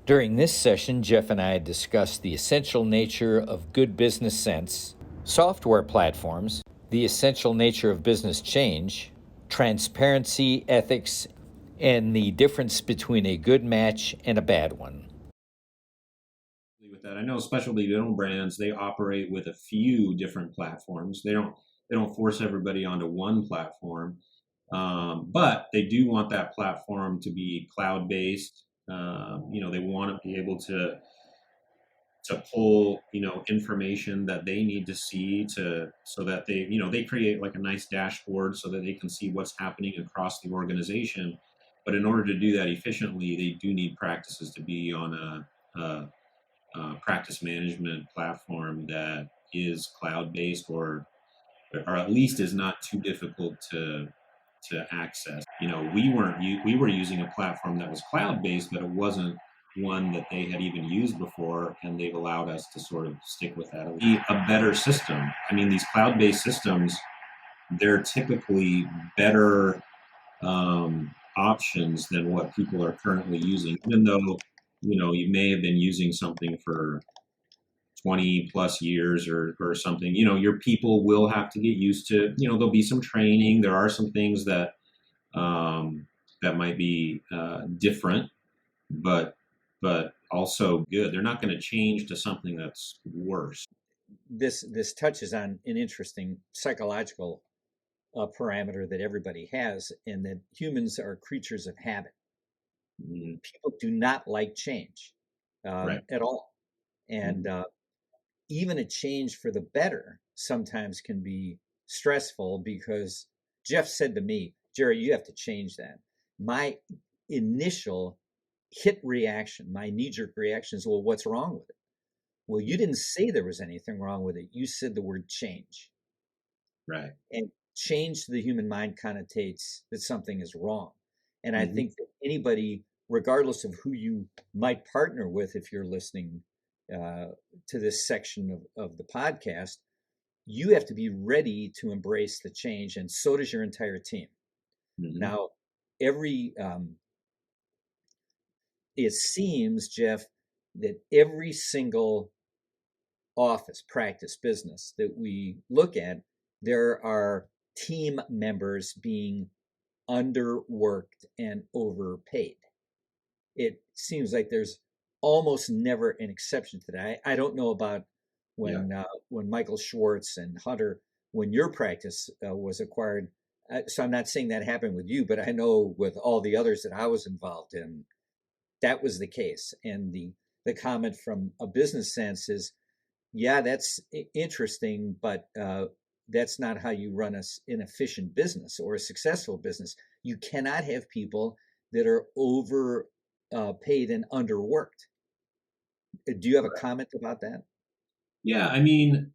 During this session, Jeff and I discussed the essential nature of good business sense, software platforms, the essential nature of business change, transparency, ethics, and the difference between a good match and a bad one. With that, I know specialty dental brands, they operate with a few different platforms. They don't force everybody onto one platform, but they do want that platform to be cloud based. They want to be able to pull information that they need to see to so that they create like a nice dashboard so that they can see what's happening across the organization. But in order to do that efficiently, they do need practices to be on a practice management platform that is cloud based, or at least is not too difficult to access. We were using a platform that was cloud based, but it wasn't one that they had even used before, and they've allowed us to sort of stick with that. It'll be a better system. I mean, these cloud based systems, they're typically better options than what people are currently using, even though you may have been using something for 20 plus years or something. Your people will have to get used to, there'll be some training. There are some things that that might be different, but also good. They're not going to change to something that's worse. This touches on an interesting psychological parameter that everybody has, and that humans are creatures of habit. Mhm. People do not like change Right. at all. And Mhm. even a change for the better sometimes can be stressful, because Jeff said to me, Gerry, you have to change that. My initial hit reaction, my knee jerk reaction is, well, what's wrong with it? Well, you didn't say there was anything wrong with it. You said the word change. Right. And change to the human mind connotates that something is wrong. And I Mhm. think that anybody, regardless of who you might partner with, if you're listening to this section of the podcast, you have to be ready to embrace the change, and so does your entire team. Mhm. Now, every it seems, Jeff, that every single office, practice, business that we look at, there are team members being underworked and overpaid. It seems like there's almost never an exception to that. I don't know about Yeah. when Michael Schwartz and Hunter, when your practice was acquired. So I'm not saying that happened with you, but I know with all the others that I was involved in, that was the case. And the comment from a business sense is, yeah, that's interesting, but that's not how you run an efficient business or a successful business. You cannot have people that are over paid and underworked. Do you have a comment about that? Yeah. I mean,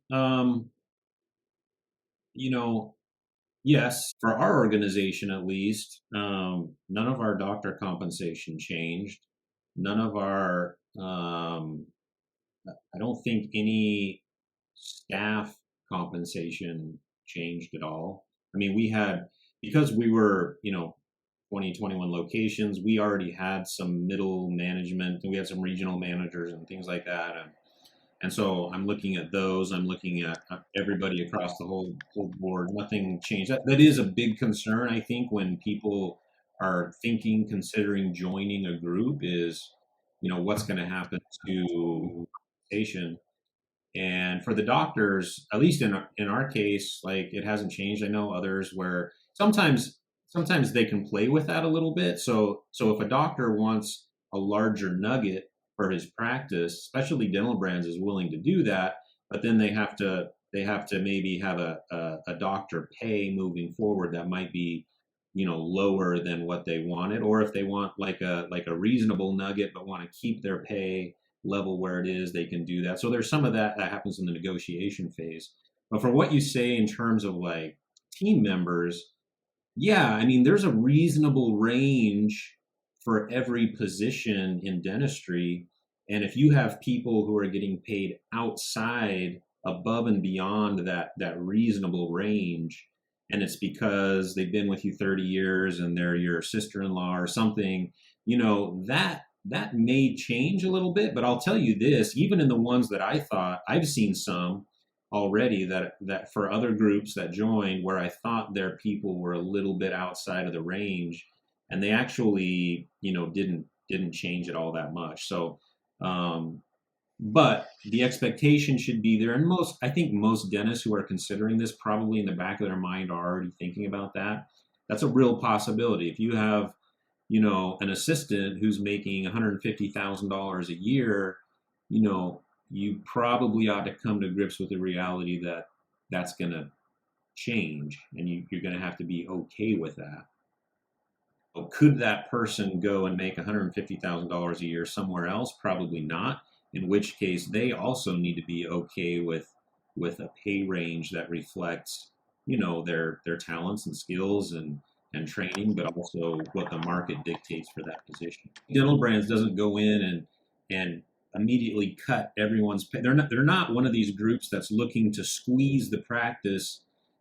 you know, yes, for our organization at least, none of our doctor compensation changed. None of our, I don't think any staff compensation changed at all. I mean, we had, because we were, 20, 21 locations, we already had some middle management, and we had some regional managers and things like that. And so I'm looking at those. I'm looking at everybody across the whole board. Nothing changed. That is a big concern, I think, when people are considering joining a group, is, what's going to happen to compensation. And for the doctors, at least in our case, like, it hasn't changed. I know others where sometimes they can play with that a little bit. So if a doctor wants a larger nugget for his practice, especially dental brands is willing to do that, but then they have to maybe have a doctor pay moving forward that might be, lower than what they wanted. Or if they want like a reasonable nugget but want to keep their pay level where it is, they can do that. So there's some of that happens in the negotiation phase. But for what you say in terms of like team members, yeah, I mean, there's a reasonable range for every position in dentistry. And if you have people who are getting paid outside, above and beyond that reasonable range, and it's because they've been with you 30 years and they're your sister-in-law or something, that that may change a little bit, but I'll tell you this, even in the ones that I thought, I've seen some already that for other groups that joined where I thought their people were a little bit outside of the range, and they actually, didn't change it all that much. So, um, but the expectation should be there. And I think most dentists who are considering this probably in the back of their mind are already thinking about that. That's a real possibility. If you have, an assistant who's making $150,000 a year, you probably ought to come to grips with the reality that that's going to change, and you're going to have to be okay with that. Well, could that person go and make $150,000 a year somewhere else? Probably not. In which case, they also need to be okay with a pay range that reflects, their talents and skills and training, but also what the market dictates for that position. Dental Brands doesn't go in and immediately cut everyone's pay. They're not one of these groups that's looking to squeeze the practice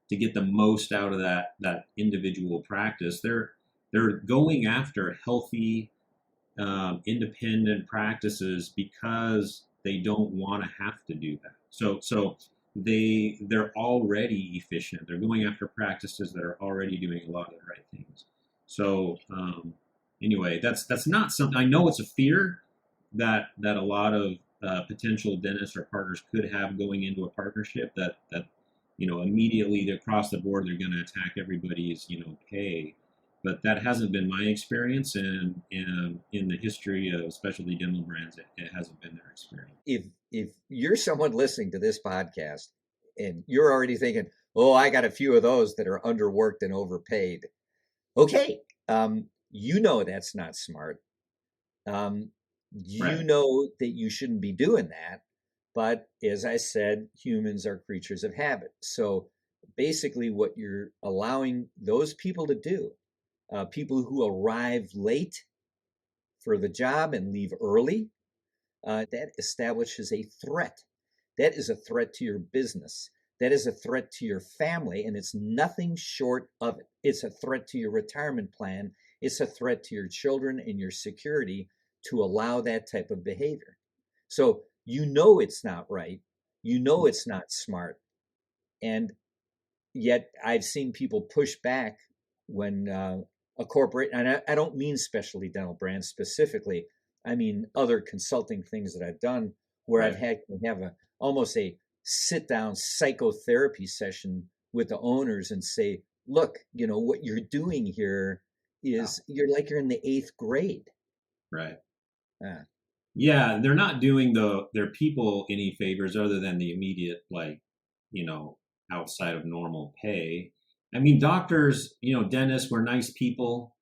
to get the most out of that individual practice. They're going after healthy, independent practices because they don't want to have to do that. So they're already efficient. They're going after practices that are already doing a lot of the right things. So anyway, that's not something. I know it's a fear that a lot of potential dentists or partners could have going into a partnership that immediately across the board they're going to attack everybody's pay. But that hasn't been my experience, and in the history of specialty dental brands, it hasn't been their experience. If you're someone listening to this podcast and you're already thinking, oh, I got a few of those that are underworked and overpaid, okay, that's not smart. Right. That you shouldn't be doing that. But as I said, humans are creatures of habit. So basically, what you're allowing those people to do, people who arrive late for the job and leave early, that establishes a threat. That is a threat to your business. That is a threat to your family, and it's nothing short of it. It's a threat to your retirement plan. It's a threat to your children and your security to allow that type of behavior. So it's not right. It's not smart. And yet I've seen people push back when a corporate, and I don't mean specialty dental brands specifically, I mean other consulting things that I've done where I've Right. had to have almost a sit down psychotherapy session with the owners and say, look, what you're doing here Yeah. is you're in the eighth grade. Right. Uh, Yeah, they're not doing their people any favors other than the immediate, you know, outside of normal pay. I mean, doctors, dentists were nice people.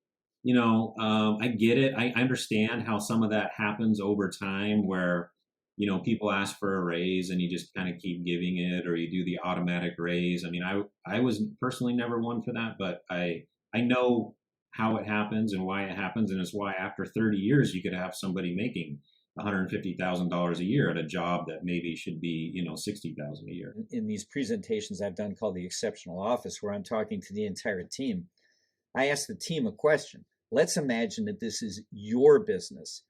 I get it. I understand how some of that happens over time where, people ask for a raise and you just kind of keep giving it, or you do the automatic raise. I mean, I was personally never one for that, but I know how it happens and why it happens, and it's why after 30 years you could have somebody making $150,000 a year at a job that maybe should be, 60,000 a year. in these presentations I've done called the exceptional office, where I'm talking to the entire team, I ask the team a question. Let's imagine that this is your business,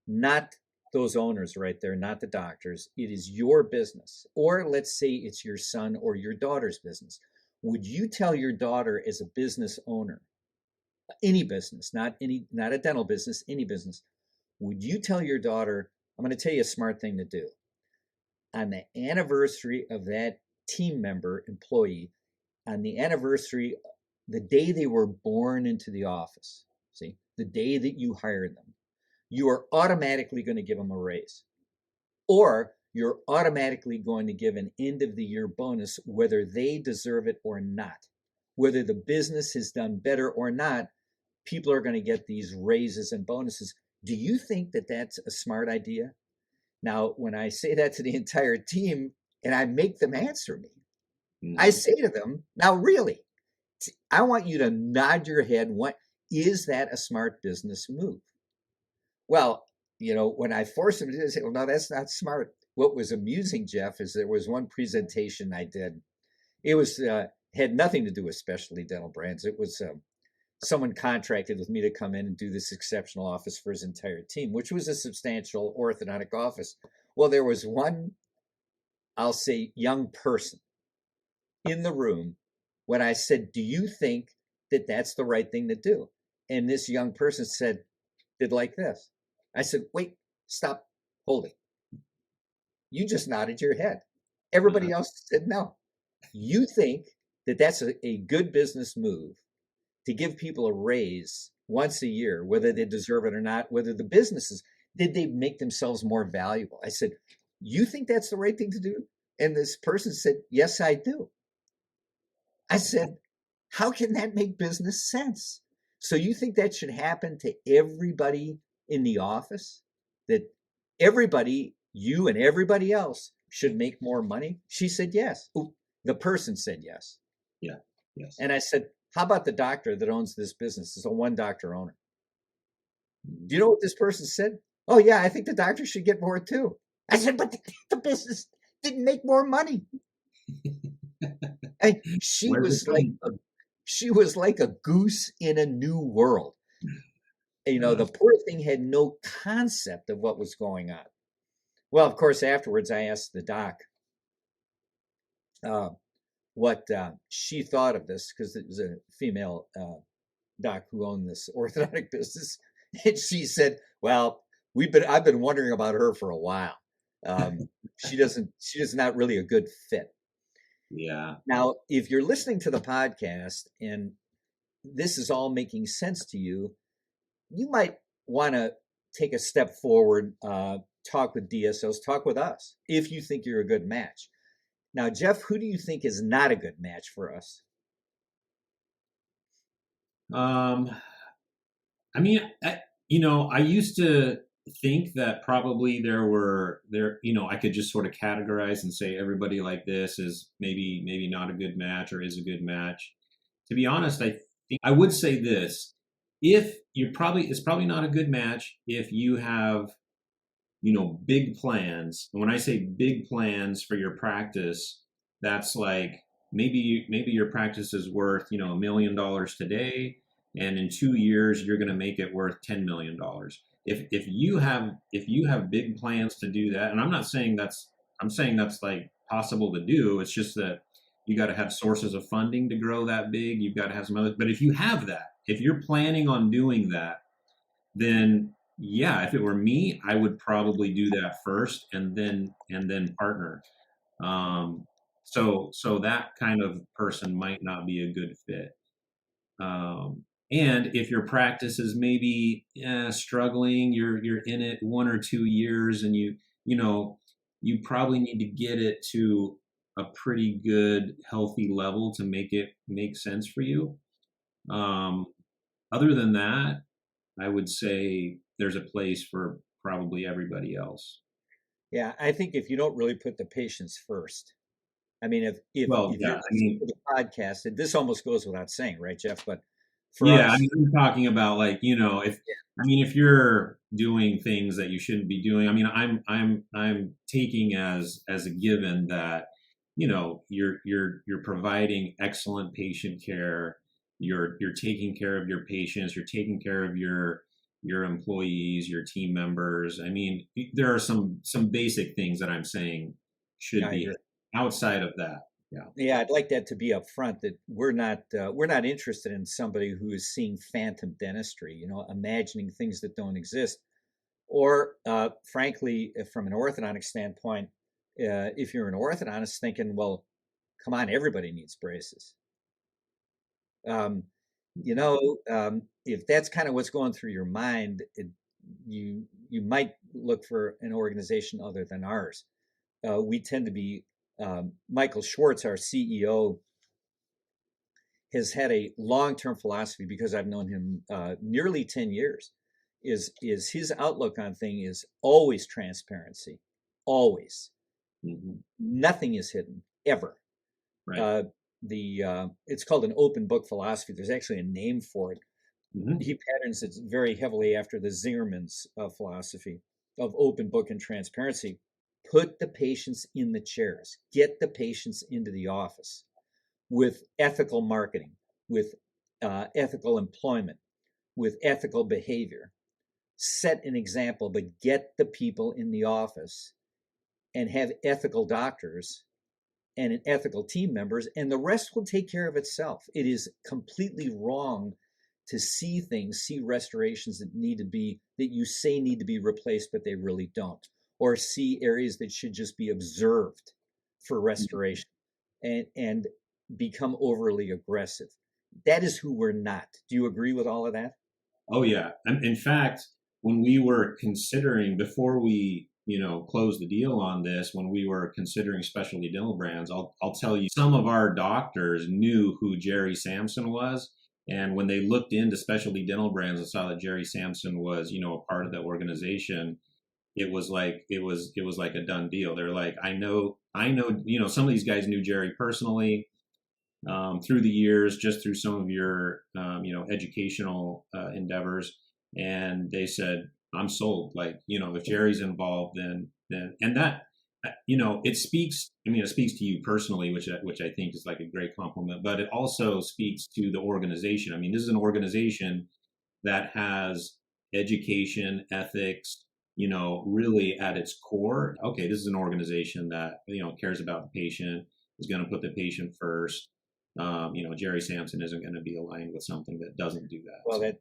not those owners right there, not the doctors. It is your business. Or let's say it's your son or your daughter's business. Would you tell your daughter as a business owner, any business, not a dental business, any business, would you tell your daughter, I'm going to tell you a smart thing to do. On the anniversary of that team member, employee, on the anniversary, the day they were born into the office, see, the day that you hired them, you are automatically going to give them a raise. Or you're automatically going to give an end of the year bonus, whether they deserve it or not. Whether the business has done better or not, people are going to get these raises and bonuses. Do you think that that's a smart idea? Now, when I say that to the entire team and I make them answer me, I Mm-hmm. say to them, now really, I want you to nod your head. What is that a smart business move? Well, when I forced them to do this, they say, well, no, that's not smart. What was amusing, Jeff, is there was one presentation I did. It was had nothing to do with specialty dental brands. It was someone contracted with me to come in and do this exceptional office for his entire team, which was a substantial orthodontic office. Well, there was one, I'll say, young person in the room when I said, "Do you think that that's the right thing to do?" And this young person did like this. I said, "Wait, stop, hold it. You just nodded your head. Uh-huh. Everybody else said no. You think that that's a good business move to give people a raise once a year, whether they deserve it or not, whether the businesses, did they make themselves more valuable?" I said, "You think that's the right thing to do?" And this person said, "Yes, I do." I said, "How can that make business sense?" So you think that should happen to everybody in the office? That everybody, you and everybody else, should make more money? She said, yes. Ooh, the person said yes. Yeah. Yes. And I said, "How about the doctor that owns this business? It's a one doctor owner." Mhm. Do you know what this person said? "Oh, yeah, I think the doctor should get more too." I said, "But the business didn't make more money." And Where's it coming from? she was like a goose in a new world. Uh, The poor thing had no concept of what was going on. Well, of course, afterwards, I asked the doc uh, what she thought of this because it was a female doc who owned this orthodontic business, and she said, "Well, I've been wondering about her for a while. She is not really a good fit." yeah. Now, if you're listening to the podcast and this is all making sense to you, you might want to take a step forward, talk with DSOs, talk with us if you think you're a good match. Now, Jeff, who do you think is not a good match for us? Um, I mean, I used to think that probably I could just sort of categorize and say everybody like this is maybe not a good match or is a good match. To be honest, I think I would say this: if it's probably not a good match if you have big plans. And when I say big plans for your practice, that's like maybe your practice is worth $1 million today, and in 2 years you're going to make it worth $10 million. If you have big plans to do that, and I'm saying that's like possible to do. It's just that you got to have sources of funding to grow that big. You've got to have some other. But if you have that, if you're planning on doing that, then yeah, if it were me, I would probably do that first and then partner. Um, so that kind of person might not be a good fit. And if your practice is maybe struggling, you're in it 1 or 2 years, and you probably need to get it to a pretty good healthy level to make it make sense for you. Um, Other than that, I would say there's a place for probably everybody else. Yeah, I think if you don't really put the patients first, I mean, Well, if you're yeah, I listening mean, to the podcast, and this almost goes without saying, right, Jeff? But for yeah, I us, mean, I'm talking about like, if you're doing things that you shouldn't be doing, I mean, I'm taking as a given that, you're providing excellent patient care, you're taking care of your patients, you're taking care of your employees, your team members. I mean, there are some basic things that I'm saying yeah, should I be agree. outside of that. Yeah. Yeah, I'd like that to be up front that we're not interested in somebody who is seeing phantom dentistry, imagining things that don't exist, or frankly, from an orthodontic standpoint, if you're an orthodontist thinking, well, come on, everybody needs braces. Um, if that's kind of what's going through your mind, you might look for an organization other than ours. We tend to be Michael Schwartz, our CEO, has had a long-term philosophy because I've known him nearly 10 years. Is his outlook on thing is always transparency, always. Hmm. Nothing is hidden ever. Right. Uh, the It's called an open book philosophy. There's actually a name for it. Hmm. He patterns it very heavily after the Zingerman's philosophy of open book and transparency. Put the patients in the chairs. Get the patients into the office with ethical marketing, with ethical employment, with ethical behavior. Set an example, but get the people in the office and have ethical doctors and ethical team members, and the rest will take care of itself. It is completely wrong to see things, see restorations that you say need to be replaced, but they really don't, or see areas that should just be observed for restoration and become overly aggressive. That is who we're not. Do you agree with all of that? Oh yeah. In fact, when we were considering, before we closed the deal on this, when we were considering specialty dental brands, I'll tell you, some of our doctors knew who Gerry Samson was, and when they looked into specialty dental brands and saw that Gerry Samson was a part of that organization, it was like a done deal. They're like, I know, some of these guys knew Gerry personally, through the years, just through some of your educational endeavors, and they said, I'm sold. Like, if Gerry's involved, then and that it speaks. I mean, it speaks to you personally, which I think is like a great compliment, but it also speaks to the organization. I mean, this is an organization that has education, ethics, really at its core. Okay, this is an organization that cares about the patient, is going to put the patient first. Gerry Samson isn't going to be aligned with something that doesn't do that. Well, So.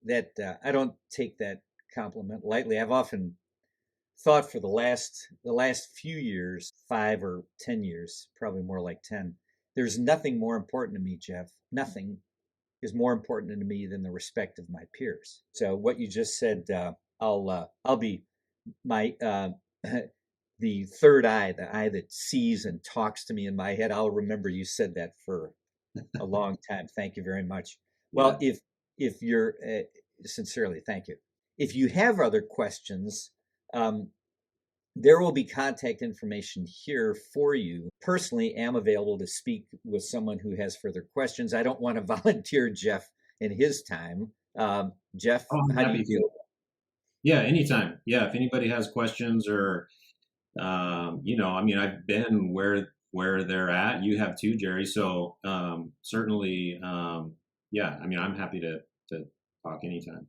that I don't take that compliment lightly. I've often thought for the last few years, 5 or 10 years, probably more like 10, there's nothing more important to me, Jeff. Nothing is more important to me than the respect of my peers. So what you just said, I'll be my the third eye, the eye that sees and talks to me in my head. I'll remember you said that for a long time. Thank you very much. Well, Yeah. if you're sincerely, thank you. If you have other questions, there will be contact information here for you. Personally, am available to speak with someone who has further questions. I don't want to volunteer Jeff in his time. Jeff, Oh, I'm how do you happy to. feel? Yeah, anytime. Yeah, if anybody has questions or, I mean, I've been where they're at. You have too, Gerry. So certainly, yeah. I mean, I'm happy to talk anytime.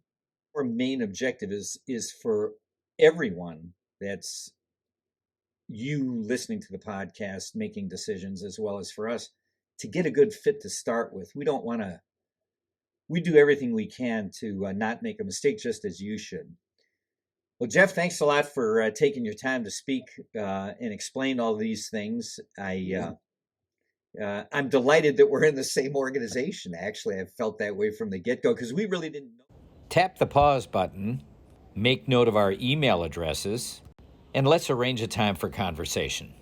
Our main objective is for everyone that's you listening to the podcast, making decisions, as well as for us to get a good fit to start with. We don't want to. We do everything we can to not make a mistake, just as you should. Well, Jeff, thanks a lot for taking your time to speak and explain all these things. I'm delighted that we're in the same organization. Actually, I've felt that way from the get-go because we really didn't know. Tap the pause button, make note of our email addresses, and let's arrange a time for conversation.